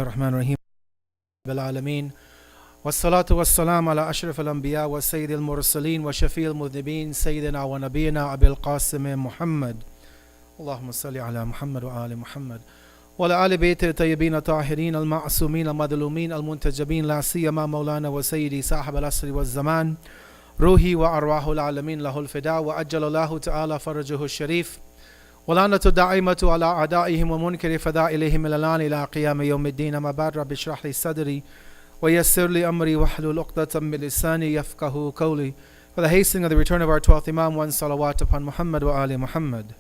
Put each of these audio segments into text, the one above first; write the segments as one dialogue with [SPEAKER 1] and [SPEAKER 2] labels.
[SPEAKER 1] الرحمن الرحيم بالعالمين والصلاة والسلام على أشرف الأنبياء وسيد المرسلين وشفيع المذنبين سيدنا ونبينا أبي القاسم محمد اللهم صل على محمد وآل محمد وعلى آل بيت الطيبين الطاهرين المعصومين المظلومين المنتجبين لا سيما مولانا وسيدي صاحب العصر والزمان روحي وأرواح العالمين له الفداء وأجل الله تعالى فرجه الشريف ولعنة دائمة على أعدائهم ومنكر فدائلهم الآن إلى قيام يوم الدين. أما بعد رب اشرح لي صدري ويسر لي أمري واحلل عقدة من لساني يفقهوا قولي. For the hastening of the return of our 12th Imam, one salawat upon Muhammad wa ali Muhammad.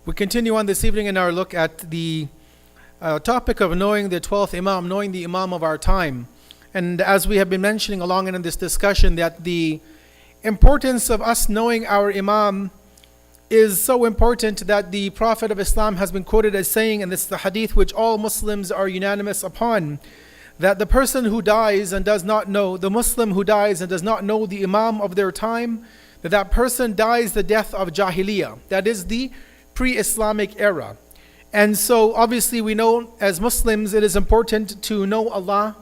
[SPEAKER 1] We continue on this evening in our look at the topic of knowing the 12th Imam, knowing the Imam of our time. And as we have been mentioning along in this discussion, that the importance of us knowing our Imam is so important that the Prophet of Islam has been quoted as saying, and this is the hadith which all Muslims are unanimous upon, that the person who dies and does not know, the Muslim who dies and does not know the Imam of their time, that person dies the death of Jahiliyyah. That is the pre-Islamic era. And so obviously we know as Muslims it is important to know Allah.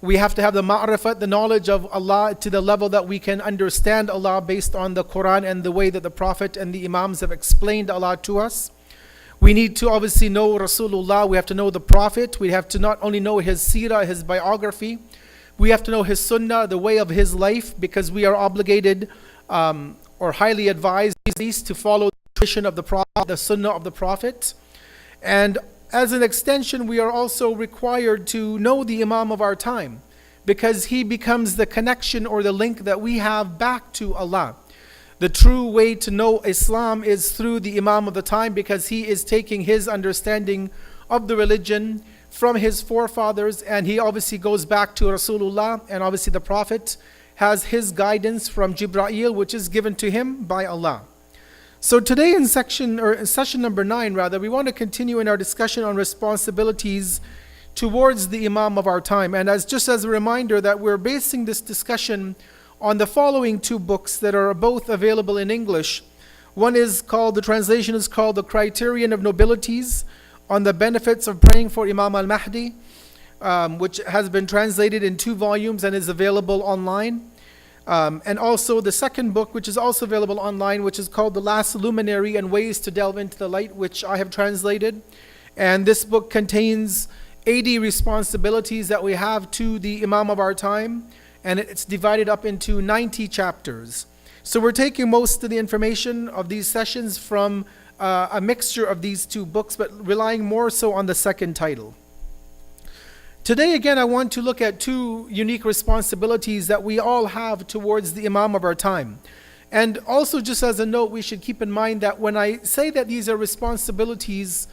[SPEAKER 1] We have to have the ma'rifat, the knowledge of Allah to the level that we can understand Allah based on the Quran and the way that the Prophet and the Imams have explained Allah to us. We need to obviously know Rasulullah, we have to know the Prophet, we have to not only know his seerah, his biography, we have to know his sunnah, the way of his life, because we are obligated or highly advised at least to follow the tradition of the Prophet, the sunnah of the Prophet. And as an extension, we are also required to know the Imam of our time, because he becomes the connection or the link that we have back to Allah. The true way to know Islam is through the Imam of the time, because he is taking his understanding of the religion from his forefathers, and he obviously goes back to Rasulullah, and obviously the Prophet has his guidance from Jibreel, which is given to him by Allah. So today in session number 9 we want to continue in our discussion on responsibilities towards the Imam of our time. And just as a reminder that we're basing this discussion on the following two books that are both available in English. One is called, the translation is called The Criterion of Nobilities on the Benefits of Praying for Imam al-Mahdi, which has been translated in 2 volumes and is available online. And also the second book, which is also available online, which is called The Last Luminary and Ways to Delve into the Light, which I have translated. And this book contains 80 responsibilities that we have to the Imam of our time, and it's divided up into 90 chapters. So we're taking most of the information of these sessions from a mixture of these 2 books, but relying more so on the second title. Today again I want to look at 2 unique responsibilities that we all have towards the Imam of our time. And also, just as a note, we should keep in mind that when I say that these are responsibilities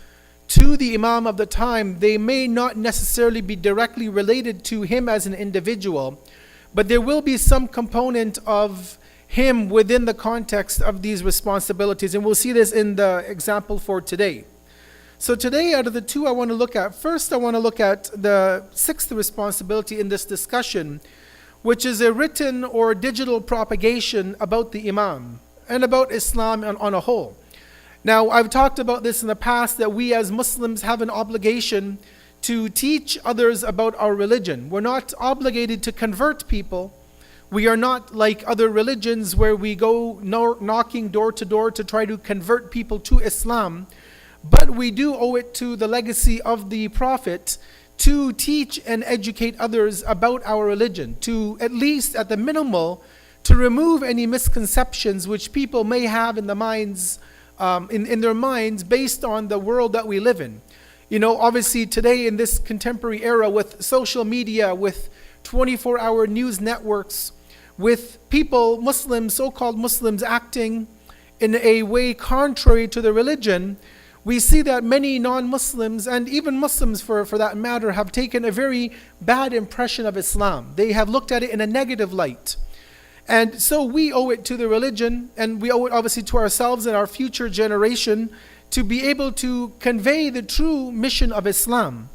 [SPEAKER 1] to the Imam of the time, they may not necessarily be directly related to him as an individual, but there will be some component of him within the context of these responsibilities, and we'll see this in the example for today. So today, out of the 2 I want to look at, first I want to look at the 6th responsibility in this discussion, which is a written or digital propagation about the Imam and about Islam on a whole. Now, I've talked about this in the past, that we as Muslims have an obligation to teach others about our religion. We're not obligated to convert people. We are not like other religions where we go knocking door to door to try to convert people to Islam. But we do owe it to the legacy of the Prophet to teach and educate others about our religion, to at least at the minimal, to remove any misconceptions which people may have in the minds, in their minds based on the world that we live in. You know, obviously today in this contemporary era with social media, with 24-hour news networks, with people, Muslims, so-called Muslims, acting in a way contrary to the religion, we see that many non-Muslims, and even Muslims for that matter, have taken a very bad impression of Islam. They have looked at it in a negative light. And so we owe it to the religion, and we owe it obviously to ourselves and our future generation, to be able to convey the true mission of Islam.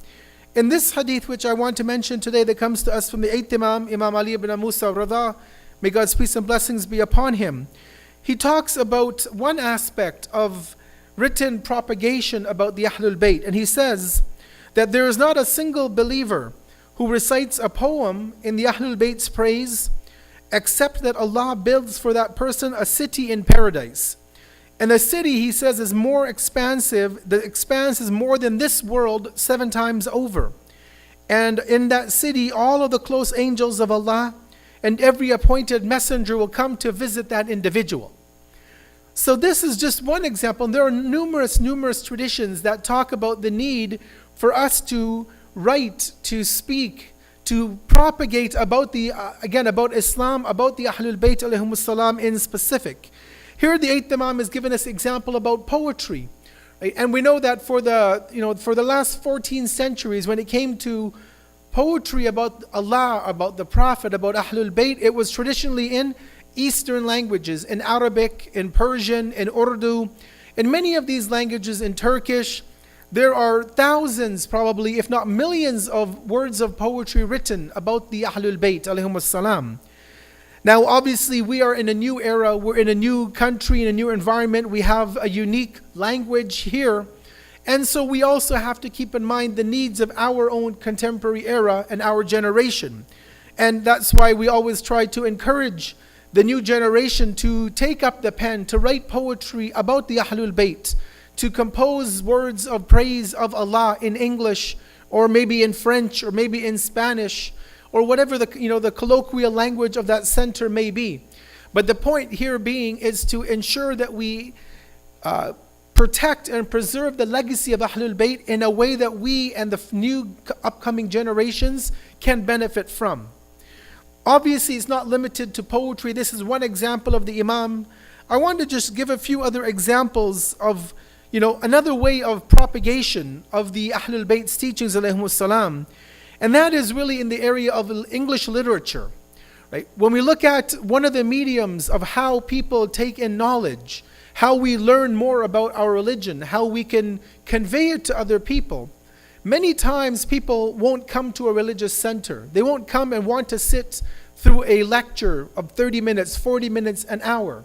[SPEAKER 1] In this hadith which I want to mention today, that comes to us from the 8th Imam, Imam Ali ibn Musa Radha, may God's peace and blessings be upon him. He talks about one aspect of written propagation about the Ahlul Bayt. And he says that there is not a single believer who recites a poem in the Ahlul Bayt's praise except that Allah builds for that person a city in paradise. And the city, he says, is more expansive. The expanse is more than this world 7 times over. And in that city, all of the close angels of Allah and every appointed messenger will come to visit that individual. So this is just one example. And there are numerous traditions that talk about the need for us to write, to speak, to propagate about about Islam, about the Ahlul Bayt alayhimus salam in specific. Here the 8th Imam has given us example about poetry. Right? And we know that for the last 14 centuries, when it came to poetry about Allah, about the Prophet, about Ahlul Bayt, it was traditionally in Eastern languages, in Arabic, in Persian, in Urdu, in many of these languages, in Turkish. There are thousands, probably, if not millions of words of poetry written about the Ahlul Bayt alayhimus salam. Now, obviously, we are in a new era. We're in a new country, in a new environment. We have a unique language here. And so we also have to keep in mind the needs of our own contemporary era and our generation. And that's why we always try to encourage the new generation to take up the pen, to write poetry about the Ahlul Bayt, to compose words of praise of Allah in English, or maybe in French, or maybe in Spanish, or whatever the colloquial language of that center may be. But the point here being is to ensure that we protect and preserve the legacy of Ahlul Bayt in a way that we and the new upcoming generations can benefit from. Obviously, it's not limited to poetry. This is one example of the Imam. I want to just give a few other examples of another way of propagation of the Ahlul Bayt's teachings alayhimus salam. And that is really in the area of English literature. Right? When we look at one of the mediums of how people take in knowledge, how we learn more about our religion, how we can convey it to other people, many times people won't come to a religious center. They won't come and want to sit through a lecture of 30 minutes, 40 minutes, an hour.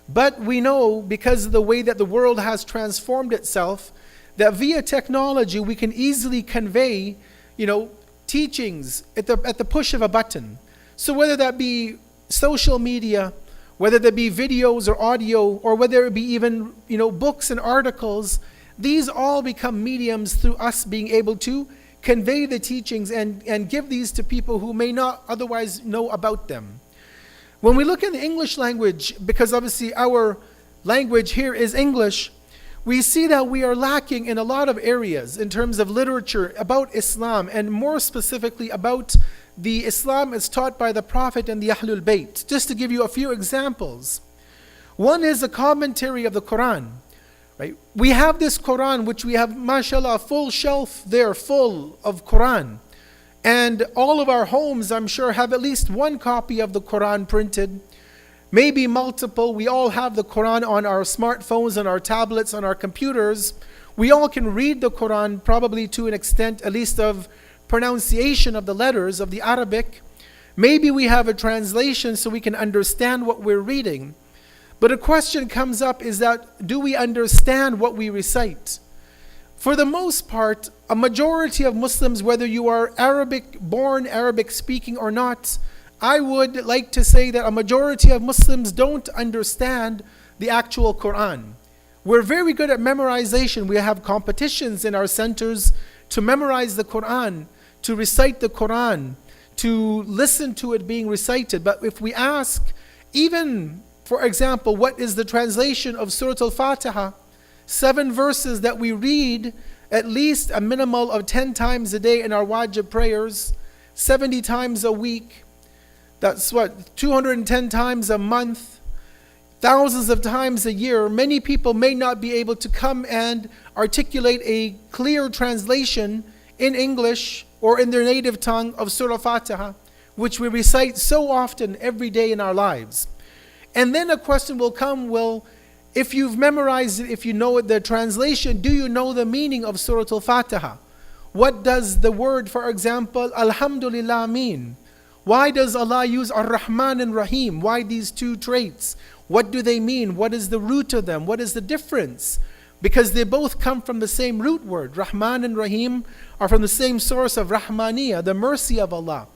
[SPEAKER 1] But we know, because of the way that the world has transformed itself, that via technology we can easily convey, teachings at the push of a button. So whether that be social media, whether that be videos or audio, or whether it be even books and articles, these all become mediums through us being able to convey the teachings and give these to people who may not otherwise know about them. When we look at the English language, because obviously our language here is English, we see that we are lacking in a lot of areas in terms of literature about Islam, and more specifically about the Islam as taught by the Prophet and the Ahlul Bayt. Just to give you a few examples. One is a commentary of the Quran. Right? We have this Quran, which we have, mashallah, a full shelf there full of Quran. And all of our homes, I'm sure, have at least one copy of the Quran printed. Maybe multiple. We all have the Quran on our smartphones, on our tablets, on our computers. We all can read the Quran, probably to an extent, at least of pronunciation of the letters of the Arabic. Maybe we have a translation so we can understand what we're reading. But a question comes up is that, do we understand what we recite? For the most part, a majority of Muslims, whether you are Arabic born, Arabic speaking or not, I would like to say that a majority of Muslims don't understand the actual Quran. We're very good at memorization. We have competitions in our centers to memorize the Quran, to recite the Quran, to listen to it being recited. But if we ask, even for example, what is the translation of Surah Al-Fatiha? 7 verses that we read at least a minimal of 10 times a day in our wajib prayers, 70 times a week. That's 210 times a month, thousands of times a year. Many people may not be able to come and articulate a clear translation in English or in their native tongue of Surah Al-Fatiha, which we recite so often every day in our lives. And then a question will come, well, if you've memorized it, if you know the translation, do you know the meaning of Surah Al-Fatiha? What does the word, for example, Alhamdulillah mean? Why does Allah use Ar-Rahman and Rahim? Why these two traits? What do they mean? What is the root of them? What is the difference? because they both come from the same root word. Rahman and Rahim are from the same source of Rahmaniya, the mercy of Allah.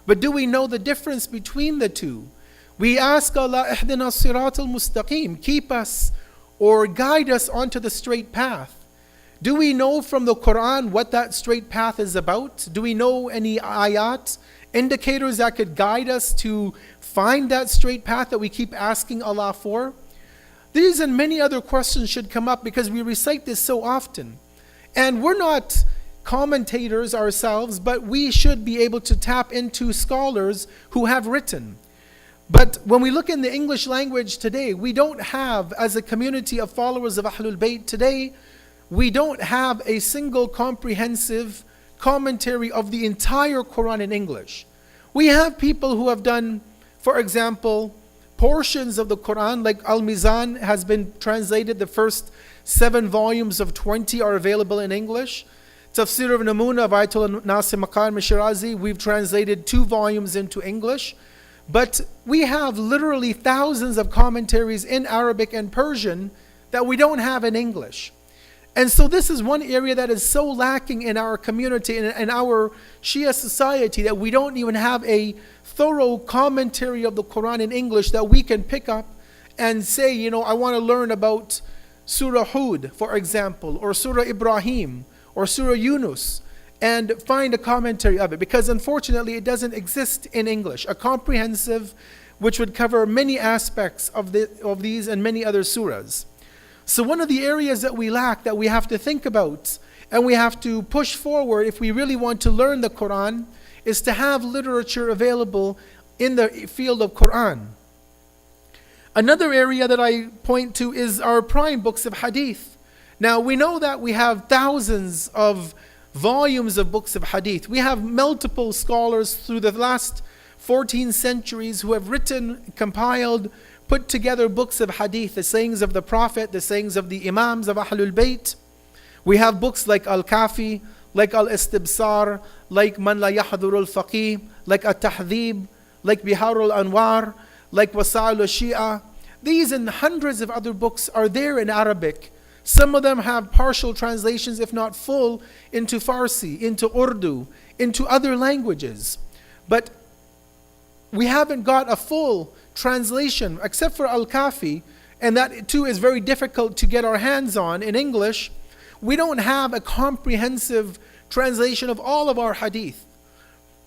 [SPEAKER 1] But do we know the difference between the two? We ask Allah, Ihdina sirat al-mustaqim, keep us or guide us onto the straight path. Do we know from the Quran what that straight path is about? Do we know any ayat, indicators that could guide us to find that straight path that we keep asking Allah for? These and many other questions should come up because we recite this so often. And we're not commentators ourselves, but we should be able to tap into scholars who have written. But when we look in the English language today, we don't have, as a community of followers of Ahlul Bayt today, we don't have a single comprehensive commentary of the entire Quran in English. We have people who have done, for example, portions of the Quran, like Al-Mizan has been translated. The first 7 volumes of 20 are available in English. Tafsir of Namuna of Ayatollah Nasir Maqam Shirazi, we've translated 2 volumes into English. But we have literally thousands of commentaries in Arabic and Persian that we don't have in English. And so this is one area that is so lacking in our community and in our Shia society, that we don't even have a thorough commentary of the Quran in English that we can pick up and say, you know, I want to learn about Surah Hud, for example, or Surah Ibrahim, or Surah Yunus, and find a commentary of it. Because unfortunately it doesn't exist in English, a comprehensive which would cover many aspects of these and many other surahs. So one of the areas that we lack, that we have to think about and we have to push forward if we really want to learn the Quran, is to have literature available in the field of Quran. Another area that I point to is our prime books of hadith. Now we know that we have thousands of volumes of books of hadith. We have multiple scholars through the last 14 centuries who have written, compiled, put together books of hadith, the sayings of the Prophet, the sayings of the Imams of Ahlul Bayt. We have books like Al-Kafi, like Al-Istibsar, like Man La Yahdurul Faqih, like At-Tahdhib, like Biharul Anwar, like Wasa'il al-Shia. These and hundreds of other books are there in Arabic. Some of them have partial translations, if not full, into Farsi, into Urdu, into other languages. But we haven't got a full translation, except for Al-Kafi, and that too is very difficult to get our hands on in English. We don't have a comprehensive translation of all of our hadith.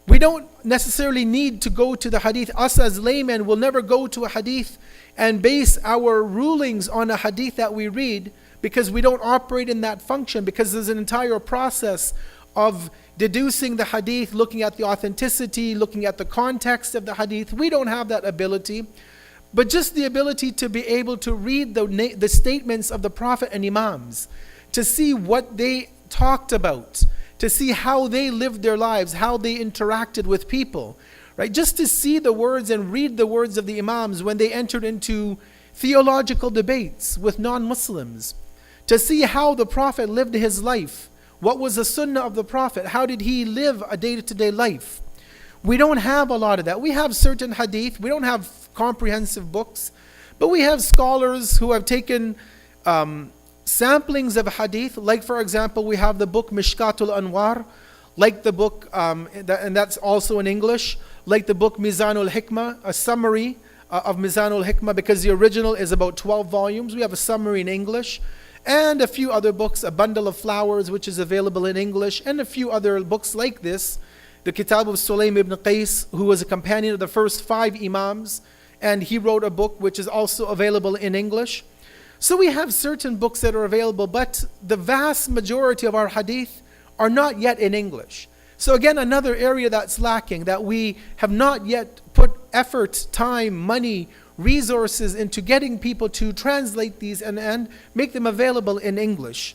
[SPEAKER 1] We don't necessarily need to go to the hadith. Us as laymen will never go to a hadith and base our rulings on a hadith that we read, because we don't operate in that function, because there's an entire process of deducing the hadith, looking at the authenticity, looking at the context of the hadith. We don't have that ability, but just the ability to be able to read the statements of the Prophet and Imams, to see what they talked about, to see how they lived their lives, how they interacted with people, right? Just to see the words and read the words of the Imams when they entered into theological debates with non-Muslims, to see how the Prophet lived his life. What was the sunnah of the Prophet? How did he live a day-to-day life? We don't have a lot of that. We have certain hadith. We don't have comprehensive books. But we have scholars who have taken samplings of hadith. Like, for example, we have the book Mishkatul Anwar. Like the book, and that's also in English. Like the book Mizanul Hikmah, a summary of Mizanul Hikmah, because the original is about 12 volumes. We have a summary in English. And a few other books, A Bundle of Flowers, which is available in English, and a few other books like this. The Kitab of Saleem ibn Qais, who was a companion of the first 5 Imams, and he wrote a book which is also available in English. So we have certain books that are available, but the vast majority of our hadith are not yet in English. So again, another area that's lacking, that we have not yet put effort, time, money, resources into getting people to translate these and make them available in English.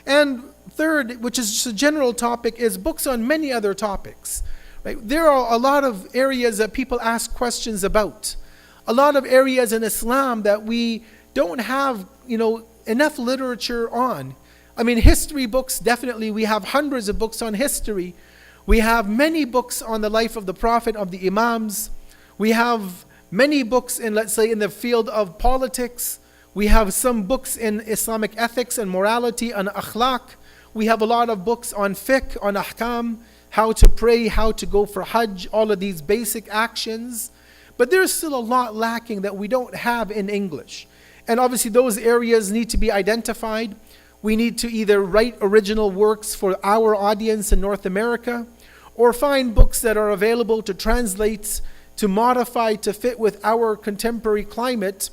[SPEAKER 1] And third, which is just a general topic, is books on many other topics. Right? There are a lot of areas that people ask questions about. A lot of areas in Islam that we don't have, enough literature on. I mean, history books, definitely. We have hundreds of books on history. We have many books on the life of the Prophet, of the Imams. We have many books in, let's say, in the field of politics. We have some books in Islamic ethics and morality and akhlaq. We have a lot of books on fiqh, on ahkam, how to pray, how to go for hajj, all of these basic actions. But there's still a lot lacking that we don't have in English. And obviously those areas need to be identified. We need to either write original works for our audience in North America, or find books that are available to translate, to modify, to fit with our contemporary climate.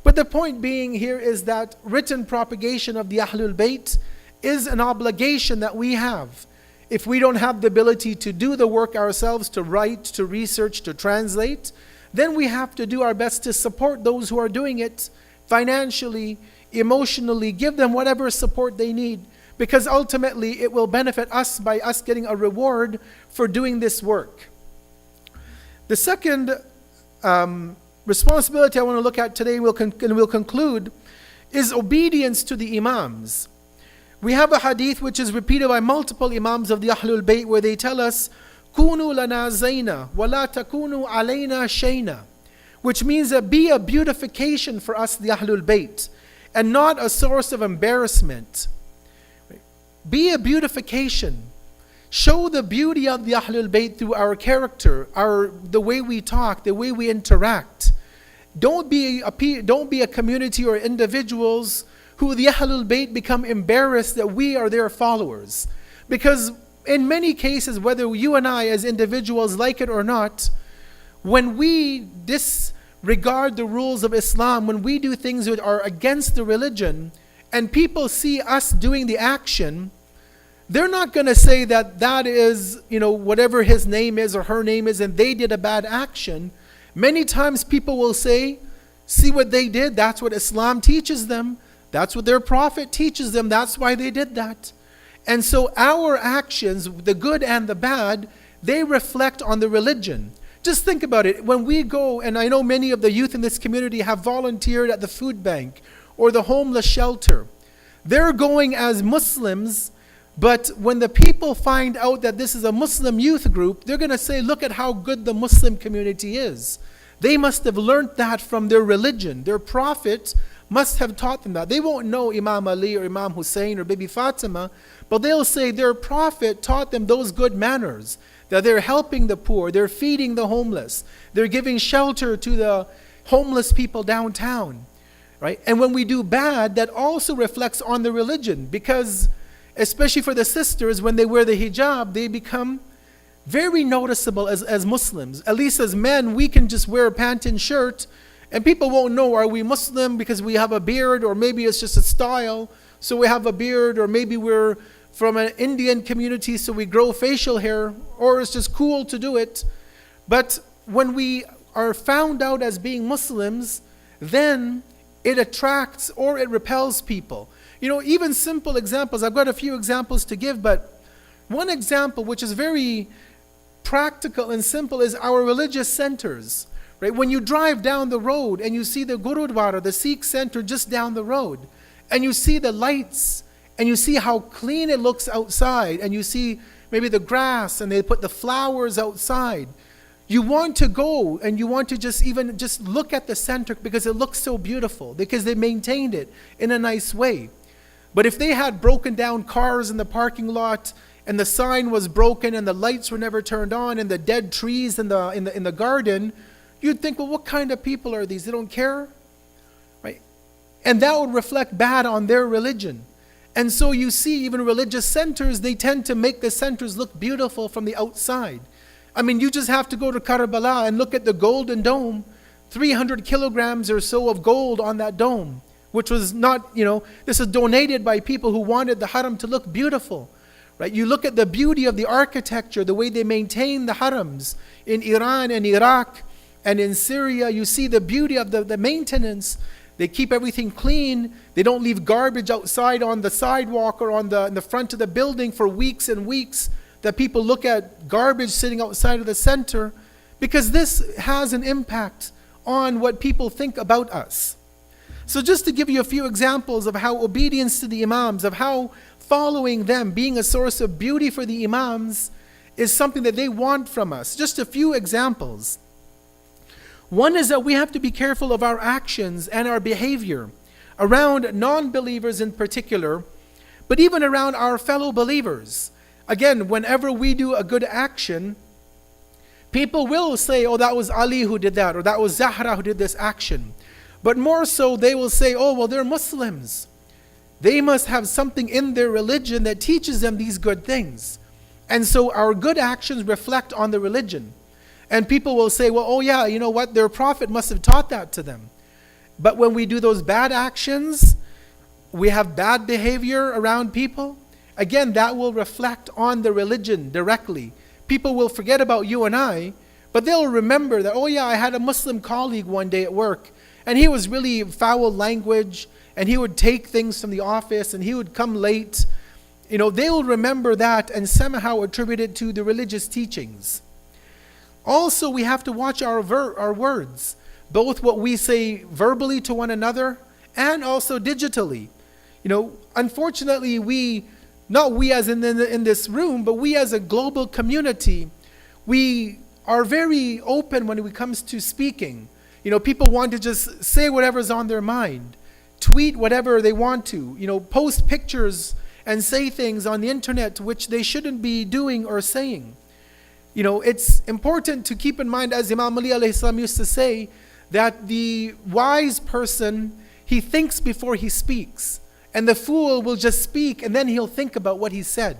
[SPEAKER 1] But the point being here is that written propagation of the Ahlul Bayt is an obligation that we have. If we don't have the ability to do the work ourselves, to write, to research, to translate, then we have to do our best to support those who are doing it financially, emotionally, give them whatever support they need, because ultimately it will benefit us by us getting a reward for doing this work. The second responsibility I want to look at today, and we'll conclude, is obedience to the Imams. We have a hadith which is repeated by multiple Imams of the Ahlul Bayt, where they tell us, "Kunu lana zayna, wa la takunu alayna shayna," which means that be a beautification for us, the Ahlul Bayt, and not a source of embarrassment. Be a beautification. Show the beauty of the Ahlul Bayt through our character, the way we talk, the way we interact. Don't be a community or individuals who the Ahlul Bayt become embarrassed that we are their followers. Because in many cases, whether you and I as individuals like it or not, when we disregard the rules of Islam, when we do things that are against the religion, and people see us doing the action, they're not going to say that that is, whatever his name is or her name is, and they did a bad action. Many times people will say, see what they did, that's what Islam teaches them, that's what their prophet teaches them, that's why they did that. And so our actions, the good and the bad, they reflect on the religion. Just think about it. When we go, and I know many of the youth in this community have volunteered at the food bank or the homeless shelter. They're going as Muslims, but when the people find out that this is a Muslim youth group, they're going to say, look at how good the Muslim community is. They must have learned that from their religion. Their prophet must have taught them that. They won't know Imam Ali or Imam Hussein or Bibi Fatima, but they'll say their prophet taught them those good manners, that they're helping the poor, they're feeding the homeless, they're giving shelter to the homeless people downtown, right? And when we do bad, that also reflects on the religion, because especially for the sisters, when they wear the hijab, they become very noticeable as Muslims. At least as men, we can just wear a pant and shirt, and people won't know, are we Muslim because we have a beard, or maybe it's just a style, so we have a beard, or maybe we're from an Indian community, so we grow facial hair, or it's just cool to do it. But when we are found out as being Muslims, then it attracts or it repels people. Even simple examples, I've got a few examples to give, but one example which is very practical and simple is our religious centers. Right? When you drive down the road and you see the Gurudwara, the Sikh center just down the road, and you see the lights, and you see how clean it looks outside, and you see maybe the grass, and they put the flowers outside, you want to go and you want to just look at the center because it looks so beautiful, because they maintained it in a nice way. But if they had broken down cars in the parking lot, and the sign was broken, and the lights were never turned on, and the dead trees in the garden, you'd think, well, what kind of people are these? They don't care, right? And that would reflect bad on their religion. And so you see, even religious centers, they tend to make the centers look beautiful from the outside. I mean, you just have to go to Karbala and look at the golden dome, 300 kilograms or so of gold on that dome, which was not, this is donated by people who wanted the haram to look beautiful, right? You look at the beauty of the architecture, the way they maintain the harams in Iran and Iraq and in Syria. You see the beauty of the maintenance. They keep everything clean. They don't leave garbage outside on the sidewalk or in the front of the building for weeks and weeks, that people look at garbage sitting outside of the center, because this has an impact on what people think about us. So just to give you a few examples of how obedience to the Imams, of how following them, being a source of beauty for the Imams, is something that they want from us. Just a few examples. One is that we have to be careful of our actions and our behavior. around non-believers in particular, but even around our fellow believers. Again, whenever we do a good action, people will say, oh, that was Ali who did that, or that was Zahra who did this action. But more so, they will say, oh, well, they're Muslims. They must have something in their religion that teaches them these good things. And so our good actions reflect on the religion. And people will say, well, oh yeah, you know what, their prophet must have taught that to them. But when we do those bad actions, we have bad behavior around people, again, that will reflect on the religion directly. People will forget about you and I, but they'll remember that, oh yeah, I had a Muslim colleague one day at work, and he was really foul language, and he would take things from the office, and he would come late. You know, they will remember that and somehow attribute it to the religious teachings. Also, we have to watch our words, both what we say verbally to one another and also digitally. You know, unfortunately, not we as in this room, but we as a global community, we are very open when it comes to speaking. You know, people want to just say whatever's on their mind, tweet whatever they want to, you know, post pictures and say things on the internet which they shouldn't be doing or saying. You know, it's important to keep in mind, as Imam Ali alayhi salam used to say, that the wise person, he thinks before he speaks. And the fool will just speak and then he'll think about what he said.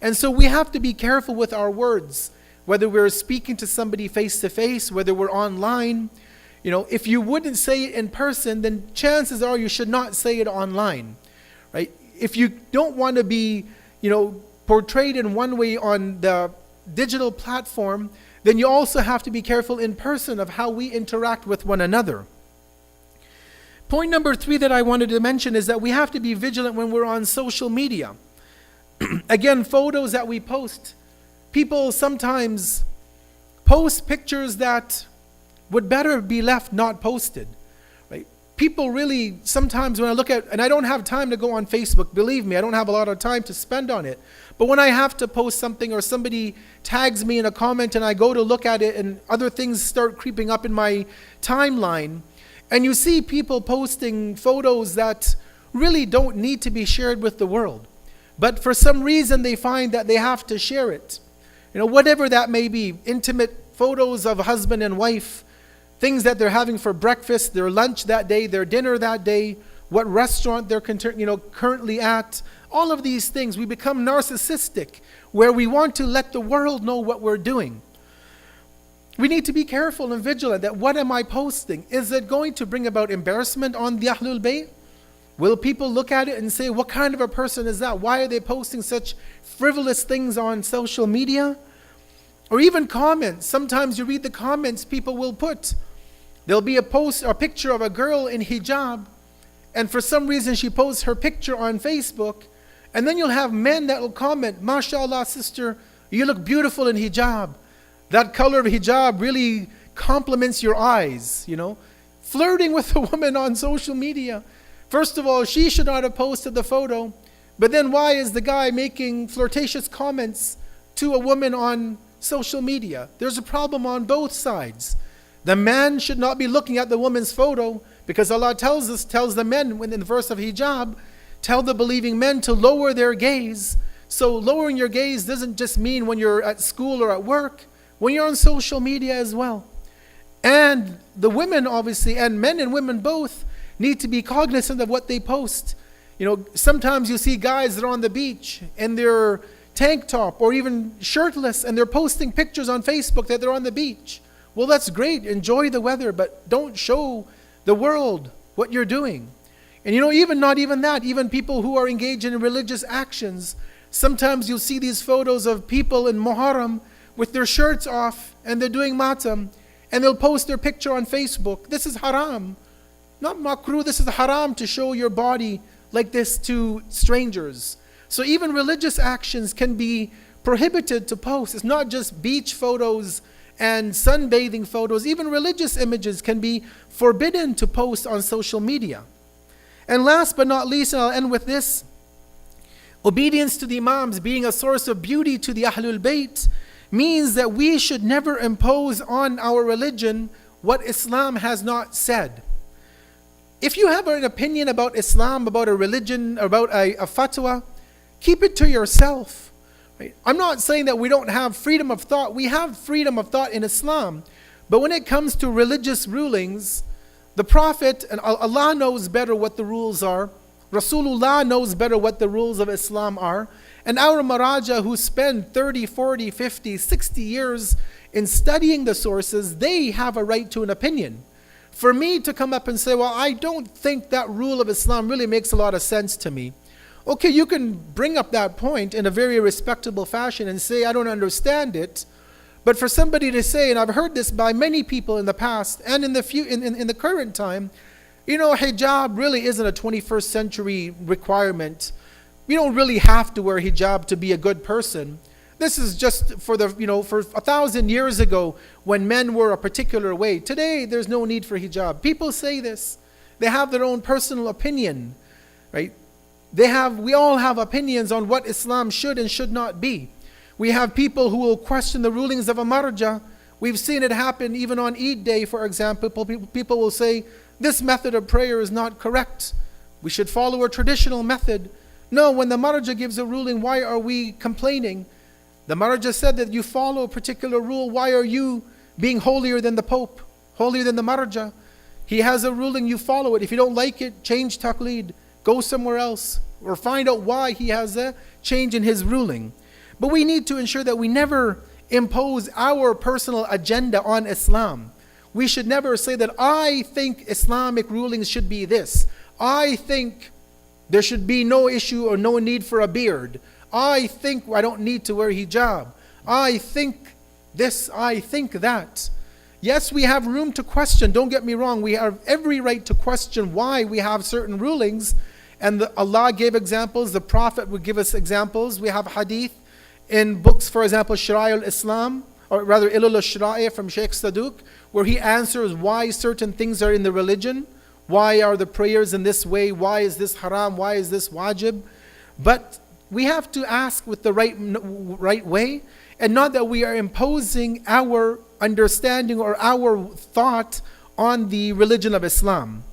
[SPEAKER 1] And so we have to be careful with our words, whether we're speaking to somebody face to face, whether we're online. You know, if you wouldn't say it in person, then chances are you should not say it online, right? If you don't want to be, you know, portrayed in one way on the digital platform, then you also have to be careful in person of how we interact with one another. Point number 3 that I wanted to mention is that we have to be vigilant when we're on social media. Again, photos that we post. People sometimes post pictures that would better be left not posted. Right? People really, sometimes when I look at, and I don't have time to go on Facebook, believe me, I don't have a lot of time to spend on it. But when I have to post something or somebody tags me in a comment and I go to look at it and other things start creeping up in my timeline, and you see people posting photos that really don't need to be shared with the world. But for some reason they find that they have to share it. You know, whatever that may be, intimate photos of husband and wife, things that they're having for breakfast, their lunch that day, their dinner that day, what restaurant they're currently at. All of these things, we become narcissistic, where we want to let the world know what we're doing. We need to be careful and vigilant that what am I posting? Is it going to bring about embarrassment on the Ahlul Bayt? Will people look at it and say, what kind of a person is that? Why are they posting such frivolous things on social media? Or even comments. Sometimes you read the comments people will put. There'll be a post or picture of a girl in hijab, and for some reason she posts her picture on Facebook, and then you'll have men that will comment, MashaAllah, sister, you look beautiful in hijab. That color of hijab really compliments your eyes, you know. Flirting with a woman on social media. First of all, she should not have posted the photo, but then why is the guy making flirtatious comments to a woman on social media? There's a problem on both sides. The man should not be looking at the woman's photo, because Allah tells the men in the verse of hijab, tell the believing men to lower their gaze. So lowering your gaze doesn't just mean when you're at school or at work, when you're on social media as well. And the women obviously, and men and women both, need to be cognizant of what they post. You know, sometimes you see guys that are on the beach in their tank top or even shirtless, and they're posting pictures on Facebook that they're on the beach. Well, that's great, enjoy the weather, but don't show the world what you're doing. And you know, not even that, even people who are engaged in religious actions, sometimes you'll see these photos of people in Muharram with their shirts off and they're doing matam, and they'll post their picture on Facebook. This is haram, not makruh. This is haram to show your body like this to strangers. So even religious actions can be prohibited to post. It's not just beach photos and sunbathing photos. Even religious images can be forbidden to post on social media. And last but not least, and I'll end with this, obedience to the Imams being a source of beauty to the Ahlul Bayt means that we should never impose on our religion what Islam has not said. If you have an opinion about Islam, about a religion, about a fatwa, keep it to yourself. Right? I'm not saying that we don't have freedom of thought. We have freedom of thought in Islam. But when it comes to religious rulings, the Prophet and Allah knows better what the rules are. Rasulullah knows better what the rules of Islam are. And our Maraja who spend 30, 40, 50, 60 years in studying the sources, they have a right to an opinion. For me to come up and say, well, I don't think that rule of Islam really makes a lot of sense to me. Okay, you can bring up that point in a very respectable fashion and say, I don't understand it. But for somebody to say, and I've heard this by many people in the past and in the current time, hijab really isn't a 21st century requirement. You don't really have to wear hijab to be a good person. This is just for for 1,000 years ago when men were a particular way. Today, there's no need for hijab. People say this. They have their own personal opinion, right? We all have opinions on what Islam should and should not be. We have people who will question the rulings of a marja. We've seen it happen even on Eid Day, for example. People will say, this method of prayer is not correct. We should follow a traditional method. No, when the marja gives a ruling, why are we complaining? The Marja said that you follow a particular rule. Why are you being holier than the Pope, holier than the Marja? He has a ruling, you follow it. If you don't like it, change taqleed. Go somewhere else or find out why he has a change in his ruling. But we need to ensure that we never impose our personal agenda on Islam. We should never say that I think Islamic rulings should be this. I think there should be no issue or no need for a beard. I think I don't need to wear hijab. I think this, I think that. Yes, we have room to question. Don't get me wrong. We have every right to question why we have certain rulings. And Allah gave examples. The Prophet would give us examples. We have hadith in books, for example, Shara'i al-Islam, or rather Ilal al-Shara'i from Shaykh Saduq, where he answers why certain things are in the religion. Why are the prayers in this way? Why is this haram? Why is this wajib? But we have to ask with the right way, and not that we are imposing our understanding or our thought on the religion of Islam.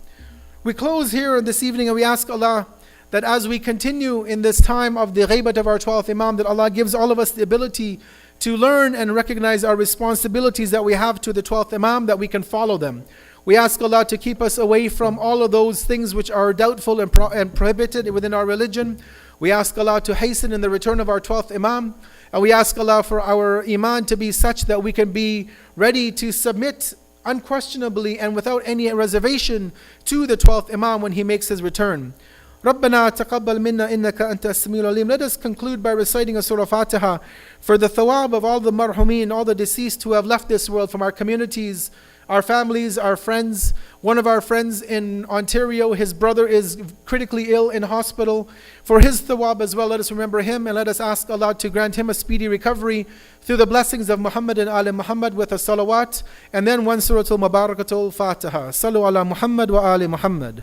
[SPEAKER 1] We close here this evening and we ask Allah that as we continue in this time of the ghaibat of our 12th Imam, that Allah gives all of us the ability to learn and recognize our responsibilities that we have to the 12th Imam, that we can follow them. We ask Allah to keep us away from all of those things which are doubtful and prohibited within our religion. We ask Allah to hasten in the return of our 12th Imam. And we ask Allah for our iman to be such that we can be ready to submit unquestionably and without any reservation to the 12th Imam when he makes his return. رَبَّنَا تَقَبَّلْ مِنَّا إِنَّكَ أَنْتَ السَّمِيعُ الْعَلِيمُ. Let us conclude by reciting a Surah Fatiha for the thawab of all the marhumin, all the deceased who have left this world from our communities, our families, our friends. One of our friends in Ontario, his brother is critically ill in hospital. For his thawab as well, let us remember him and let us ask Allah to grant him a speedy recovery through the blessings of Muhammad and Ali Muhammad with a salawat, and then one Suratul Mubarakatul Fatiha. Sallu ala Muhammad wa Ali Muhammad.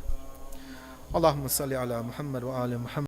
[SPEAKER 1] Allahumma salli ala Muhammad wa Ali Muhammad.